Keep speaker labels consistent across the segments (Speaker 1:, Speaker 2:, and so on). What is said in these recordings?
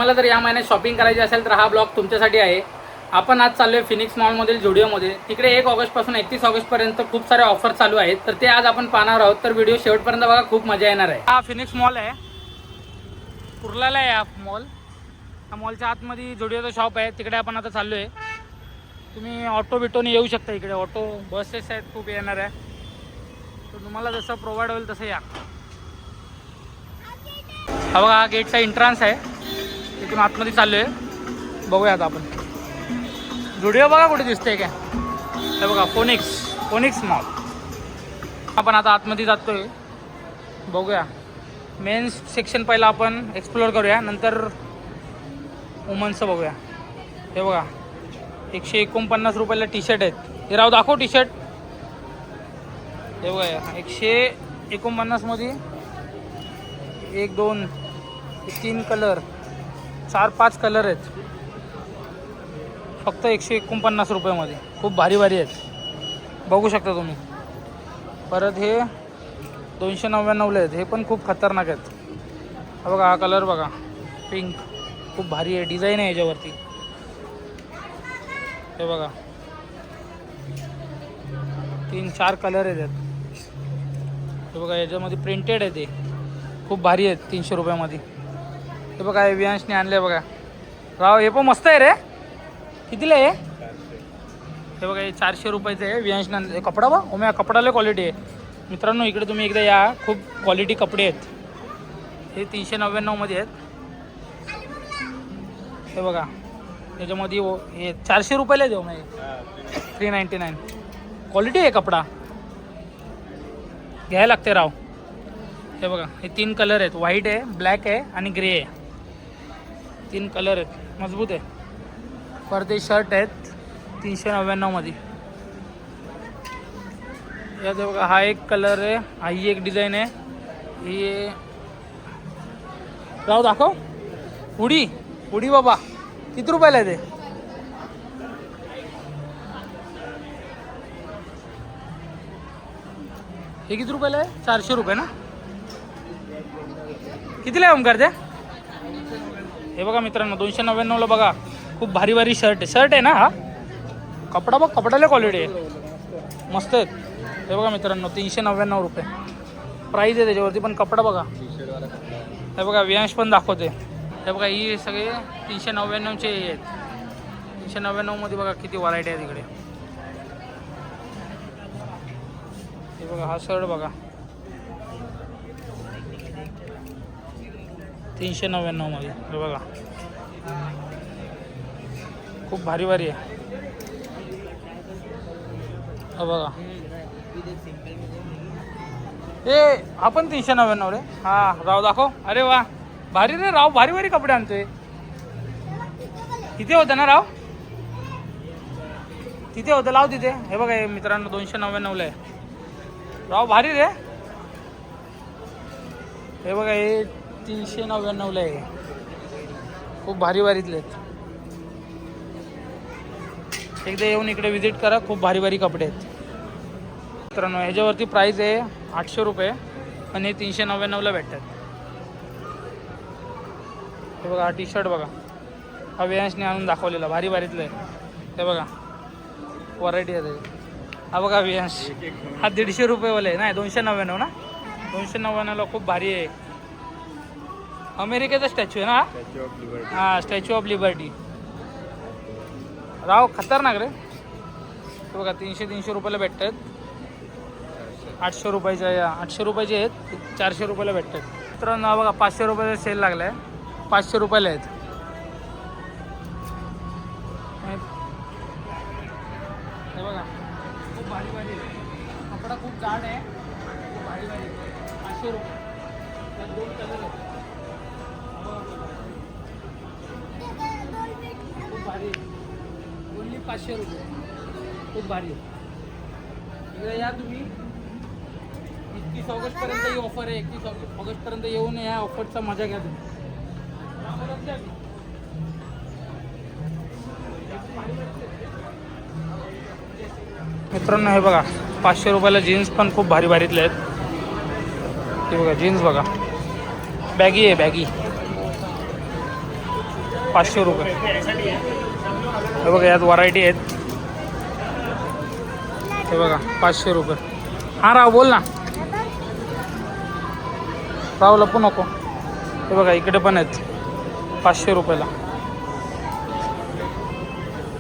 Speaker 1: तुम्हाला जर या महिन्यात शॉपिंग करायची असेल तर हा ब्लॉग तुमच्यासाठी आहे। आपण आज चाललोय फिनिक्स मॉलमधील झुडिओमध्ये। तिकडे 1 ऑगस्टपासून 31 ऑगस्टपर्यंत खूप सारे ऑफर चालू आहेत, तर ते आज आपण पाहणार आहोत। तर व्हिडिओ शेवटपर्यंत बघा, खूप मजा येणार आहे। हा फिनिक्स मॉल आहे, कुर्लाला आहे हा मॉल। हा मॉलच्या आतमध्ये झुडिओचं शॉप आहे, तिकडे आपण आता चाललोय। तुम्ही ऑटो बिटोने येऊ शकता, इकडे ऑटो बसेस आहेत खूप येणार आहे, तर तुम्हाला जसं प्रोव्हाइड होईल तसं या। हा बघा, हा गेटचा एंट्रन्स आहे, तिथून आतमध्ये चाललोय। बघूया आता आपण झुडिओ बघा कुठे दिसतंय काय। हे बघा फोनिक्स मॉल। आपण आता आतमध्ये जातोय, बघूया। मेन्स सेक्शन पहिला आपण एक्सप्लोअर करूया, नंतर वुमन्सचं बघूया। हे बघा 149 रुपयाला टी शर्ट आहेत। हे राव दाखव टी शर्ट। हे बघा 149 मध्ये 1 2 3 कलर, 4-5 कलर आहेत, फक्त 149 रुपयामध्ये। खूप भारी आहेत, बघू शकता तुम्ही। परत हे 299ला आहेत, हे पण खूप खतरनाक आहेत। हा बघा, हा कलर बघा, पिंक, खूप भारी आहे, डिझाईन आहे याच्यावरती। हे बघा 3-4 कलर आहेत यात। हे बघा याच्यामध्ये प्रिंटेड आहे, ते खूप भारी आहेत 300 रुपयामध्ये। हे बघा हे वियांशने आणले बघा राव, हे पण मस्त आहे रे। कितीला आहे हे बघा, हे 400 रुपयाचं आहे। वियांशने आणले कपडा बघ, ओम्या कपडाला क्वालिटी आहे मित्रांनो। इकडे तुम्ही एकदा या, खूप क्वालिटी कपडे आहेत। हे 399 मध्ये आहेत। हे बघा याच्यामध्ये हे 400 रुपयाला देऊ मी, 399 क्वालिटी आहे कपडा, घ्यायला लागते राव। हे बघा हे 3 कलर आहेत, व्हाईट आहे, ब्लॅक आहे आणि ग्रे आहे। 3 कलर आहेत, मजबूत आहे। परत हे शर्ट आहेत 399 मध्ये। यात बघा हा एक कलर आहे, हा ही एक डिझाईन आहे। ही राव दाखव, उडी बाबा, किती रुपयाला आहे ते? हे किती रुपयाला आहे? 400 रुपये ना? कितीला आहे ओमकार ते? हे बघा मित्रांनो 299ला बघा, खूप भारी शर्ट आहे ना हा। कपडा बघ, कपड्याला क्वालिटी आहे, मस्त आहेत। हे बघा मित्रांनो 399 रुपये प्राईज आहे त्याच्यावरती, पण कपडा बघा। हे बघा वियांश पण दाखवते। हे बघा ही सगळे 399चे आहेत। 399 मध्ये बघा किती व्हरायटी आहे तिकडे। हे बघा हा शर्ट बघा 399 मध्ये। हे बघा खूप भारी आहे। हे बघा हे आपण 399 रे। हा राव दाखव, अरे वा भारी रे राव, भारी कपडे आणतोय। किती होतं ना राव? तिथे होतं, लाव तिथे। हे बघा हे मित्रांनो 299ला आहे राव, भारी रे। हे बघा हे 399ला आहे, खूप भारीतले आहेत। एकदा येऊन इकडे विजिट करा, खूप भारी कपडे आहेत मित्रांनो। ह्याच्यावरती प्राईस आहे 800 रुपये आणि हे 399ला भेटतात। हे बघा हा टी शर्ट बघा, हा वियांशने आणून दाखवलेला, भारीतलं आहे। हे बघा व्हरायटी आहे त्याची। हा बघा वियांश, हा 150 रुपयेवाला आहे, नाही 299 ना, 299ला खूप भारी आहे। अमेरिकेचा स्टॅच्यू आहे ना हा, स्टॅच्यू ऑफ लिबर्टी राव, खतरनाक रे। हे बघा 300 रुपयाला भेटतात। 800 रुपयाचे आहेत, 400 रुपयाला भेटतात मित्रांनो। हा बघा 500 रुपयाचा सेल लागला आहे, 500 रुपयाला आहेत। हे बघा खूप भारी आहे, कपडा खूप जाड आहे, खूप भारी 500 रुपये। त्यात 2 कलर आहेत, खूप भारी, ओनली 500 रुपये, खूप भारी आहे। इकडे या तुम्ही, 31 ऑगस्टपर्यंत ही ऑफर आहे। 31 ऑगस्टपर्यंत येऊन या ऑफरचा मजा घ्या तुम्ही। मित्रांनो हे बघा 500 रुपयाला जीन्स पण खूप भारीतले आहेत। हे बघा जीन्स बघा, बॅगी आहे, बॅगी 500 रुपये. हे बघा यात व्हरायटी आहेत. हे बघा 500 रुपये. हां राव बोल ना. राव लपू नको. हे बघा इकडे पण आहेत 500 रुपयाला.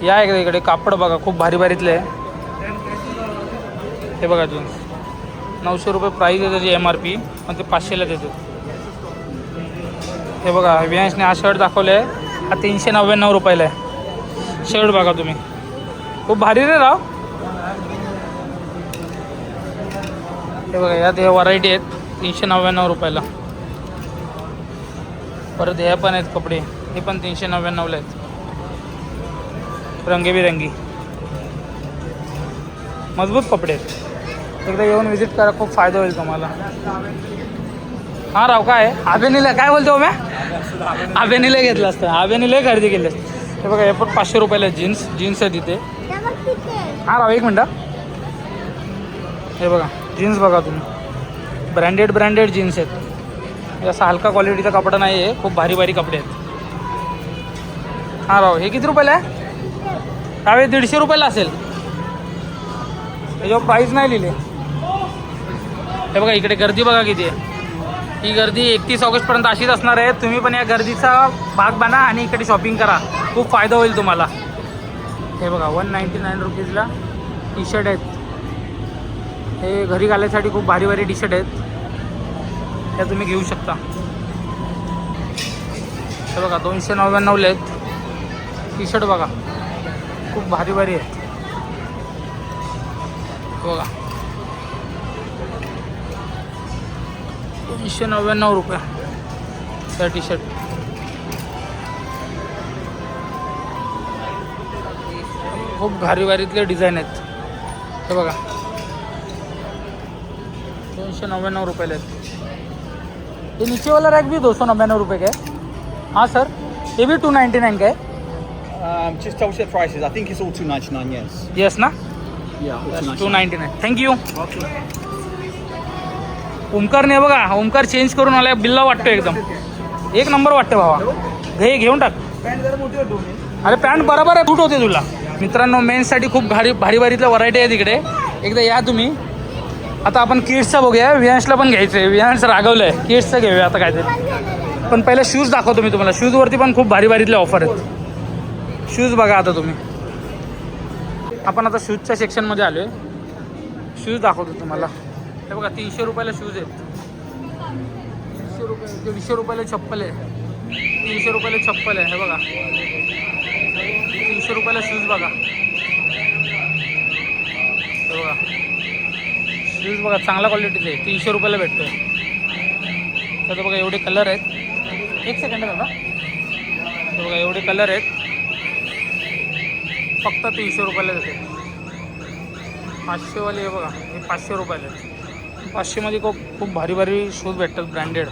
Speaker 1: या एकदा इकडे. कापड बघा खूप भारी भारीतले आहे. हे बघा जीन्स 900 रुपये प्राईस आहे त्याची MRP, पण ते 500ला देतात. हे बघा वियांशने हा शर्ट दाखवला आहे. हा 399 रुपयाला आहे. शर्ट बघा तुम्ही खूप भारी रे राव. हे बघा यात हे व्हरायटी आहेत 399 रुपयाला. परत हे पण आहेत कपडे, हे पण 399ला आहेत. रंगीबिरंगी मजबूत कपडे आहेत. एकदा येऊन व्हिजिट करा, खूप फायदा होईल तुम्हाला. हां राव काय आबेनीला काय बोलतो म्या. आबेनीला घेतलं असतं. आबेनीला खरेदी केली असते. हे बघा हे पण 500 रुपयाला जीन्स आहे तिथे. हां राव एक मिनटं. हे बघा जीन्स बघा तुम्ही. ब्रँडेड जीन्स आहेत. असा हलका क्वालिटीचा कपडा नाही आहे. खूप भारी भारी कपडे आहेत. हां राव हे किती रुपयाला आहे. राव हे 150 रुपयाला असेल. त्याच्यावर प्राईस नाही लिहिले. हे बघा इकडे गर्दी बघा किती आहे. ही गर्दी 31 ऑगस्टपर्यंत अशीच असणार आहे. तुम्ही पण या गर्दीचा भाग बना आणि इकडे शॉपिंग करा. खूप फायदा होईल तुम्हाला. हे बघा 199 रुपीजला टी शर्ट आहेत. हे घरी घालायसाठी खूप भारी भारी टी शर्ट आहेत. त्या तुम्ही घेऊ शकता. हे बघा 299ला आहेत टी शर्ट बघा. खूप भारी भारी आहेत. बघा 299 रुपये त्या टी शर्ट. खूप भारी भारीतले डिझाईन आहेत. हे बघा 299 रुपयाला आहेत. ये नीचे वाला रैक भी 299 रुपये का है. हाँ सर ये भी 299 का है.
Speaker 2: Just double check prices. I think it's all 299. Yes.
Speaker 1: Yes ना.
Speaker 2: Yeah. All
Speaker 1: 299. थँक्यू. ओमकारने बघा ओमकार चेंज करून आलाय. बिल्ला वाटतो एकदम एक नंबर वाटतं भावा. घेऊन टाक. अरे पॅन्ट बरोबर आहे. फूट होते तुला. मित्रांनो मेन्ससाठी खूप भारी भारीतल्या व्हरायटी आहे तिकडे. एकदा या तुम्ही. आता आपण किड्सचं बघूया. वियांशला पण घ्यायचं आहे. वियांश रागवलं आहे. किड्सचं घेऊया आता काहीतरी. पण पहिलं शूज दाखवतो मी तुम्हाला. शूजवरती पण खूप भारी भारीतले ऑफर आहेत. शूज बघा आता तुम्ही. आपण आता शूजच्या सेक्शनमध्ये आलो आहे. शूज दाखवतो तुम्हाला. हे बघा 300 रुपयाला शूज आहेत. 300 रुपये 150 रुपयाला चप्पल आहे. 300 रुपयाला चप्पल आहे. हे बघा 300 रुपयाला शूज बघा. हे बघा शूज बघा चांगला क्वालिटीचे आहे. 300 रुपयाला भेटतो आहे. तर बघा एवढे कलर आहेत. एक सेकंड दादा. हे बघा एवढे कलर आहेत. फक्त 300 रुपयाला देते. 500वाले हे बघा हे 500 रुपयाला आहेत. 500मध्ये खूप भारी भारी शूज भेटतात ब्रँडेड.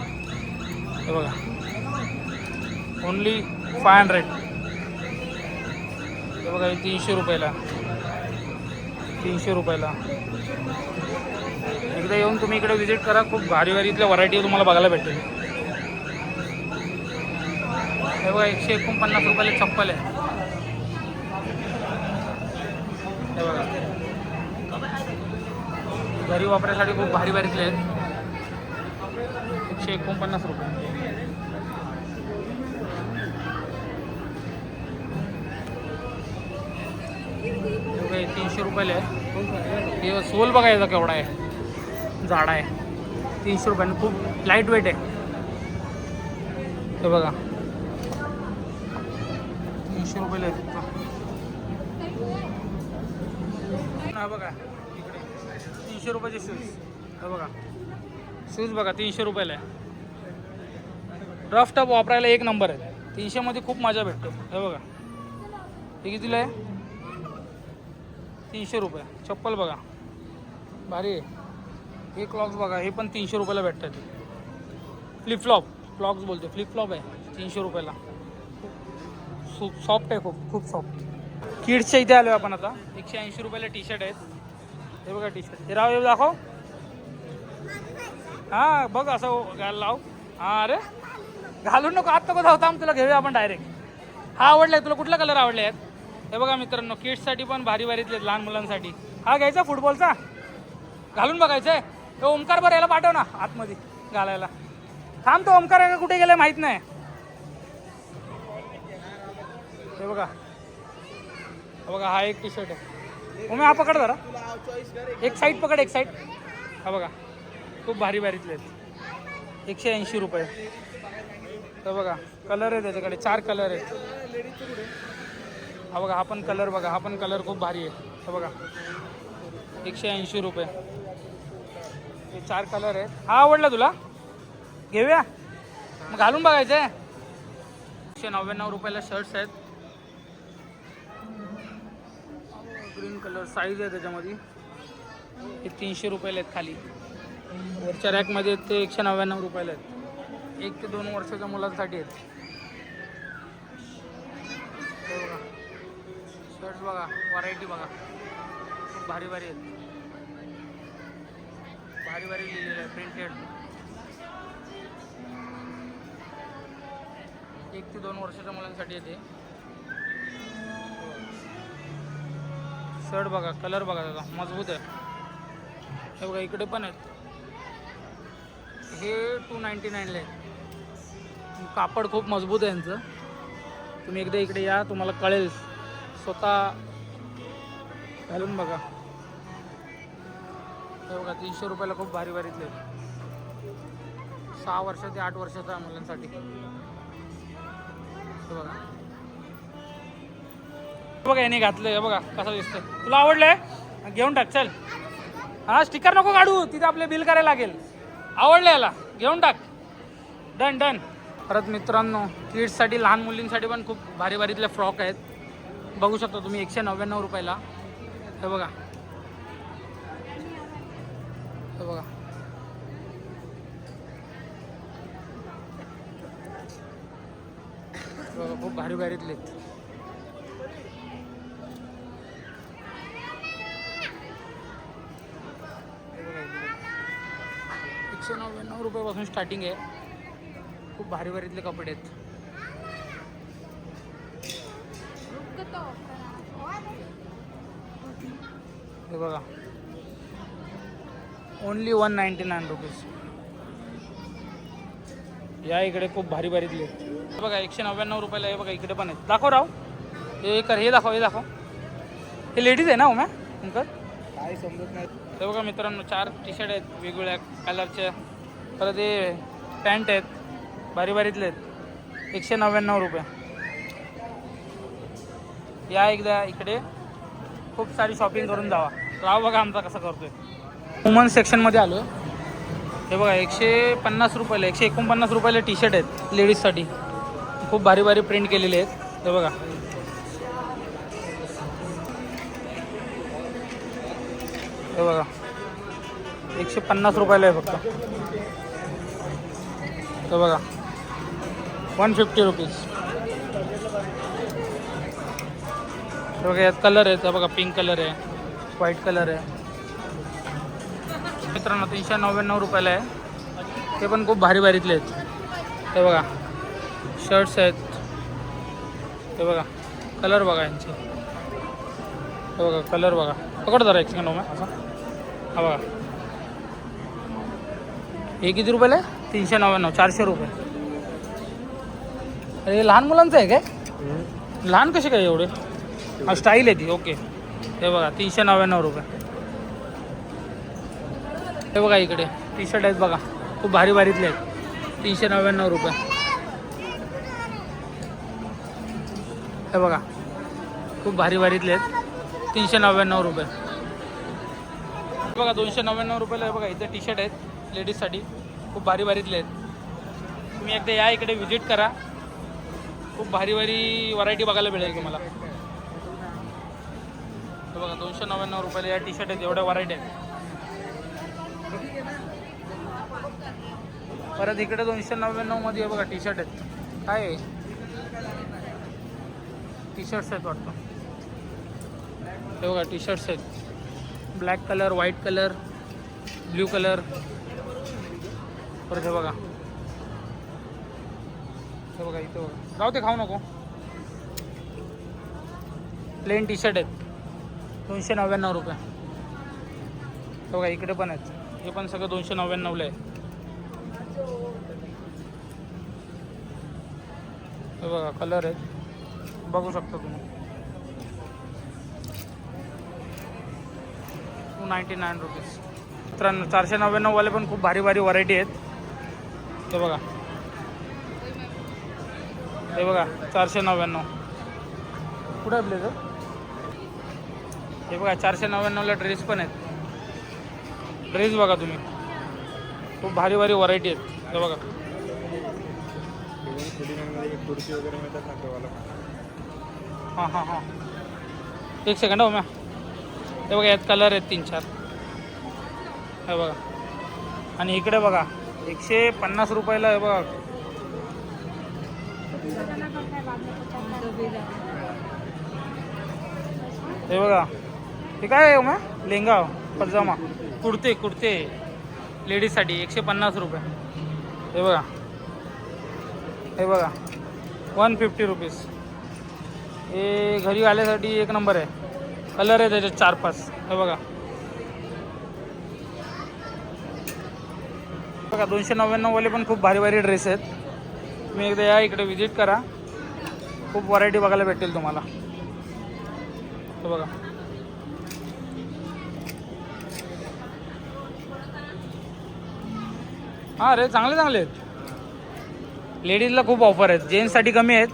Speaker 1: हे बघा ओनली 500. हे बघा हे 300 रुपयाला. 300 रुपयाला. एकदा येऊन तुम्ही इकडे व्हिजिट करा. खूप भारी भारीतल्या व्हरायटी तुम्हाला बघायला भेटेल. हे बघा 149 रुपयाला चप्पल आहे. हे बघा घरी वापरायसाठी खूप भारी भारीतले आहेत. 149 रुपये. हे 300 रुपयाला आहे. हे सोल बघा याचा केवढा आहे. जाडा आहे. 300 रुपयाने. खूप लाईट वेट आहे. हे बघा 300 रुपयाला आहे फक्त. हा बघा इकडे 300 रुपयाचे शूज. हे बघा शूज बघा 300 रुपयाला आहे. रफ टफ वापरायला एक नंबर आहे. 300मध्ये खूप मजा भेटतो. हे बघा हे कितीला आहे. 300 रुपये. चप्पल बघा भारी आहे. हे क्लॉक्स बघा हे पण 300 रुपयाला भेटतात. फ्लिपफ्लॉप क्लॉक्स बोलतो. फ्लिपफ्लॉप आहे 300 रुपयाला. सॉफ्ट आहे. खूप सॉफ्ट. किड्सच्या इथे आलो आपण आता. 180 रुपयाला टी शर्ट आहेत. हे बघा टी शर्ट. हे राव हे दाखव. हां बघ असं घाल लाव. हां अरे घालून नको आत नको धावता. तुला घेऊया आपण डायरेक्ट. हा आवडलाय तुला? कुठला कलर आवडले आहेत? हे बघा मित्रांनो, किड्ससाठी पण भारी भारीतले आहेत, लहान मुलांसाठी. हा घ्यायचा फुटबॉलचा, घालून बघायचं आहे. तो ओमकार बरं याला पाठव ना आतमध्ये घालायला. थांब, तो ओमकार आहे का कुठे गेलाय माहित नाही. हे बघा, हा बघा, हा एक टी शर्ट आहे. ओमे हा पकड जरा, एक साईड पकड, एक साईड. हा बघा, खूप भारी भारीतले आहेत. 180 रुपये. तर बघा कलर आहे त्याच्याकडे, 4 कलर आहेत. हा बघा, हा पण कलर बघा, हा पण कलर खूप भारी आहे. हा बघा 180 रुपये. हे 4 कलर आहेत. हा आवडला तुला? घेऊया मग, घालून बघायचं आहे. 199 रुपयाला शर्ट्स आहेत. ग्रीन कलर साईज आहे त्याच्यामध्ये. हे 300 रुपयाला आहेत खाली. वरच्या रॅकमध्ये ते 199 रुपयाला आहेत. 1 ते 2 वर्षाच्या मुलांसाठी आहेत. हे बघा शर्ट्स बघा, व्हरायटी बघा, खूप भारी भारी आहेत. भारी भारी लिहिलेलं आहे, प्रिंटेड. 1 ते 2 वर्षाच्या मुलांसाठी येते. शर्ट बघा, कलर बघा त्याचा, मजबूत आहे. हे बघा इकडे पण आहेत. हे 299 ला आहे. कापड खूप मजबूत आहे यांचं. तुम्ही एकदा इकडे या, तुम्हाला कळेल, स्वतः घालून बघा. हे बघा 300 रुपयाला खूप भारी भारीतले. 6 वर्ष ते 8 वर्षाच्या मुलांसाठी. हे बघा, बघा याने घातलं. हे बघा कसं दिसतंय. तुला आवडलंय? घेऊन टाक चल. हा स्टिकर नको काढू, तिथे आपले बिल करायला लागेल. आवडलं याला, घेऊन टाक. Done done. परत मित्रांनो, किड्ससाठी, लहान मुलींसाठी पण खूप भारी भारीतले फ्रॉक आहेत. बघू शकता तुम्ही, 199 रुपयाला. हे बघा, हे बघा, खूप भारी भारीतले आहेत. हे बघा, 199 रुपयापासून स्टार्टिंग आहे. खूप भारी भारीतले कपडे आहेत. हे बघा, ओनली 199 रुपीज. या इकडे खूप भारी भारीतले आहेत. हे बघा 199 रुपयाला. हे बघा इकडे पण आहेत. दाखव राव, हे कर, हे दाखव, हे दाखव. हे लेडीज आहे ना ओम्या नंतर? काय समजत नाही. हे बघा मित्रांनो, 4 टी शर्ट आहेत वेगवेगळ्या कलरच्या. परत हे पॅन्ट आहेत, भारी भारीतले आहेत. 199 रुपये. या एकदा इकडे, खूप सारी शॉपिंग करून जावा. राव बघा आमचा कसा करतोय. वुमन्स सेक्शनमध्ये आलो. हे बघा 150 रुपयाला, 149 रुपयाला टी शर्ट आहेत लेडीजसाठी. खूप भारी भारी प्रिंट केलेले आहेत. हे बघा, हे बघा 150 रुपयाला आहे फक्त. हे बघा 150 रुपीज. हे बघा यात कलर आहेत. हे बघा पिंक कलर आहे, व्हाईट कलर आहे. मित्रांनो 399 रुपयाला आहे. ते पण खूप भारी भारीतले आहेत. हे बघा शर्ट्स आहेत. हे बघा कलर बघा यांचे. हे बघा कलर बघा. पकड जरा 1 सेकंड असा. हा बघा, हे किती रुपयाला आहे? 399, 400 रुपये. अरे लहान मुलांचं आहे काय? लहान कसे काय एवढे? हा स्टाईल आहे ती. ओके. हे बघा 399 रुपये. हे बघा इकडे टी शर्ट आहेत बघा, खूप भारी भारीतले आहेत. 399 रुपये. हे बघा खूप भारी भारीतले आहेत. 399 रुपये. बघा 299 रुपयाला. हे बघा इथे टी शर्ट आहेत लेडीजसाठी, खूप भारी भारीतले आहेत. तुम्ही एकदा या इकडे व्हिजिट करा. खूप भारी भारी व्हरायटी बघायला मिळेल तुम्हाला. हे बघा 299 रुपयाला या टी शर्ट आहेत. एवढ्या व्हरायटी आहेत. परत इकडे 299 मध्ये बघा टी शर्ट आहेत. काय आहे? टी शर्ट्स आहेत वाटतं. हे बघा टी शर्ट्स आहेत. Black colour, white colour, blue colour. परत हे बघा, हे बघा इथं बघा. जाऊ ते खाऊ नको. प्लेन टी शर्ट आहेत 299 रुपये. बघा इकडे पण आहेत, हे पण सगळं 299ला आहे. हे बघा कलर आहेत, बघू शकता तुम्ही. 299 रुपीज. मित्रांनो 499 वाले पण खूप भारी भारी व्हरायटी आहेत. हे बघा, हे बघा 499. कुठं आहे ब्लेझर? हे बघा 499ला ड्रेस पण आहेत. ड्रेस बघा तुम्ही, खूप भारी भारी व्हरायटी आहेत. हे बघा
Speaker 2: कुर्ती वगैरे मिळतात ना तेव्हा.
Speaker 1: हां हां हां, एक सेकंड हो मॅ. हे बघा यात कलर आहेत 3-4. हे बघा, आणि इकडे बघा 150 रुपयाला. हे बघा हे बघा, हे काय आहे मॅ? लेंगा पजामा कुर्ते लेडीजसाठी 150 रुपये. हे बघा, हे बघा 150 रुपीज. हे घरी आल्यासाठी एक नंबर आहे. कलर आहे त्याच्यात 4-5. हे बघा, बघा 299 वाले पण खूप भारी भारी ड्रेस आहेत. तुम्ही एकदा या इकडे विजिट करा, खूप व्हरायटी बघायला भेटेल तुम्हाला. हे बघा, हां रे चांगले आहेत. लेडीजला खूप ऑफर आहेत, जेंट्ससाठी कमी आहेत.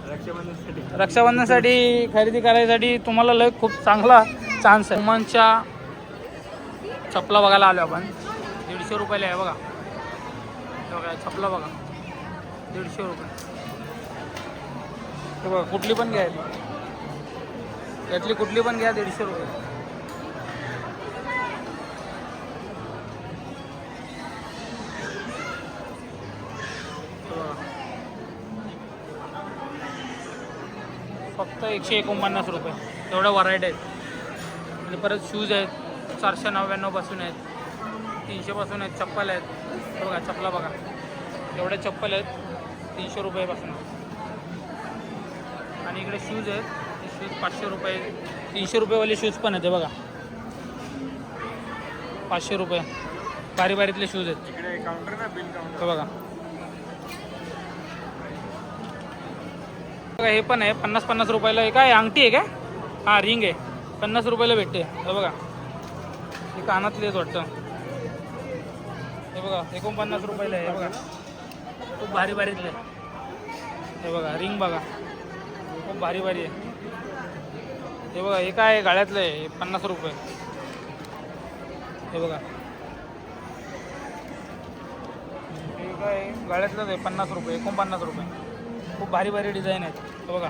Speaker 1: रक्षाबंधनसाठी खरेदी करायसाठी तुम्हाला लय खूप चांगला चान्स आहे. वुमनच्या चपला बघायला आलो आपण. 150 रुपयाला आहे बघा. बघा चपला बघा 150 रुपये. हे बघा कुठली पण घ्या, यातली कुठली पण घ्या 150 रुपये. फक्त 149 रुपये. एवढ्या व्हरायटी आहेत. आणि परत शूज आहेत 499 पासून आहेत, 300 पासून आहेत. चप्पल आहेत, बघा चपला बघा, एवढ्या चप्पल आहेत 300 रुपयापासून. आणि इकडे शूज आहेत, हे शूज 500 रुपये. 300 रुपयेवाले शूज पण आहेत. हे बघा 500 रुपये भारी भारीतले शूज आहेत.
Speaker 2: इकडे काउंटर ना, बिल काउंटर.
Speaker 1: हे बघा, बघा हे पण आहे 50 रुपयाला. हे काय अंगठी आहे काय? हां रिंग आहे, 50 रुपयाला भेटते. हे बघा, हे कानातलेच वाटतं. हे बघा 49 रुपयाला आहे. हे बघा खूप भारी भारीतले. हे बघा रिंग बघा, खूप भारी भारी आहे. हे बघा हे काय गाळ्यातलं आहे, हे 50 रुपये. हे बघा हे काय गाळ्यातलंच आहे, 50 रुपये. 49 रुपये. खूप भारी भारी डिझाईन आहेत. हे बघा,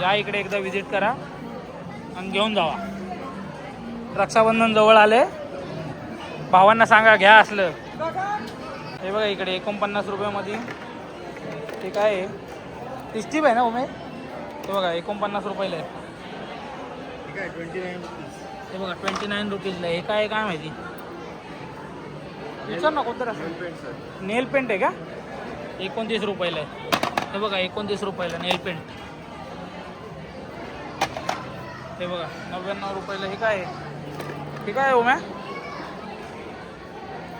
Speaker 1: या इकडे एकदा विजिट करा आणि घेऊन जावा. रक्षाबंधन जवळ आले, भावांना सांगा घ्या असलं. हे बघा इकडे 49 रुपयामध्ये हे काय आहे, टिस्टिप आहे ना उमेद. हे बघा 49 रुपयाला आहे.
Speaker 2: ठीक आहे 29 रुपीज.
Speaker 1: हे बघा 29 रुपीजला. हे काय काय माहिती, विचार ना कोणतं असं. नेल पेंट आहे का? 29 रुपयाला आहे. हे बघा 29 रुपयाला नेल पेंट. हे बघा 99 रुपयाला. हे काय आहे, हे काय आहे उम्या?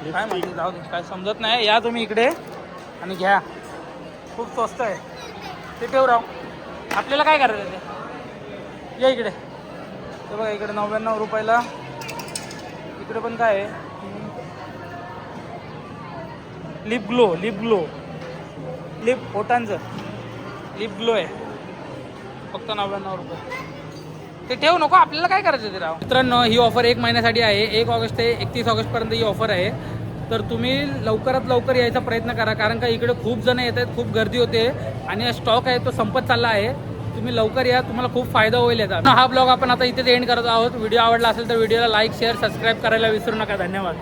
Speaker 1: काय माहिती, जाऊ दे, काय समजत नाही. या तुम्ही इकडे आणि घ्या, खूप स्वस्त आहे. ते ठेव राव, आपल्याला काय करायचं ते. या इकडे. हे बघा इकडे 99 रुपयाला. इकडे पण काय आहे, लिप ग्लो लिप ओटांचं लिप ग्लो आहे, फक्त 99 रुपये. ते ठेव नको, आपल्याला काय करायचं ते राव. मित्रांनो ही ऑफर 1 महिन्यासाठी आहे. 1 ऑगस्ट ते 31 ऑगस्टपर्यंत ही ऑफर आहे. तर तुम्ही लवकरात लवकर यायचा प्रयत्न करा, कारण का इकडे खूप जण येत आहेत, खूप गर्दी होते आणि स्टॉक आहे तो संपत चालला आहे. तुम्ही लवकर या, तुम्हाला खूप फायदा होईल याचा. हा ब्लॉग आपण आता इथेच एंड करत आहोत. व्हिडिओ आवडला असेल तर व्हिडिओला लाईक शेअर सबस्क्राईब करायला विसरू नका. धन्यवाद.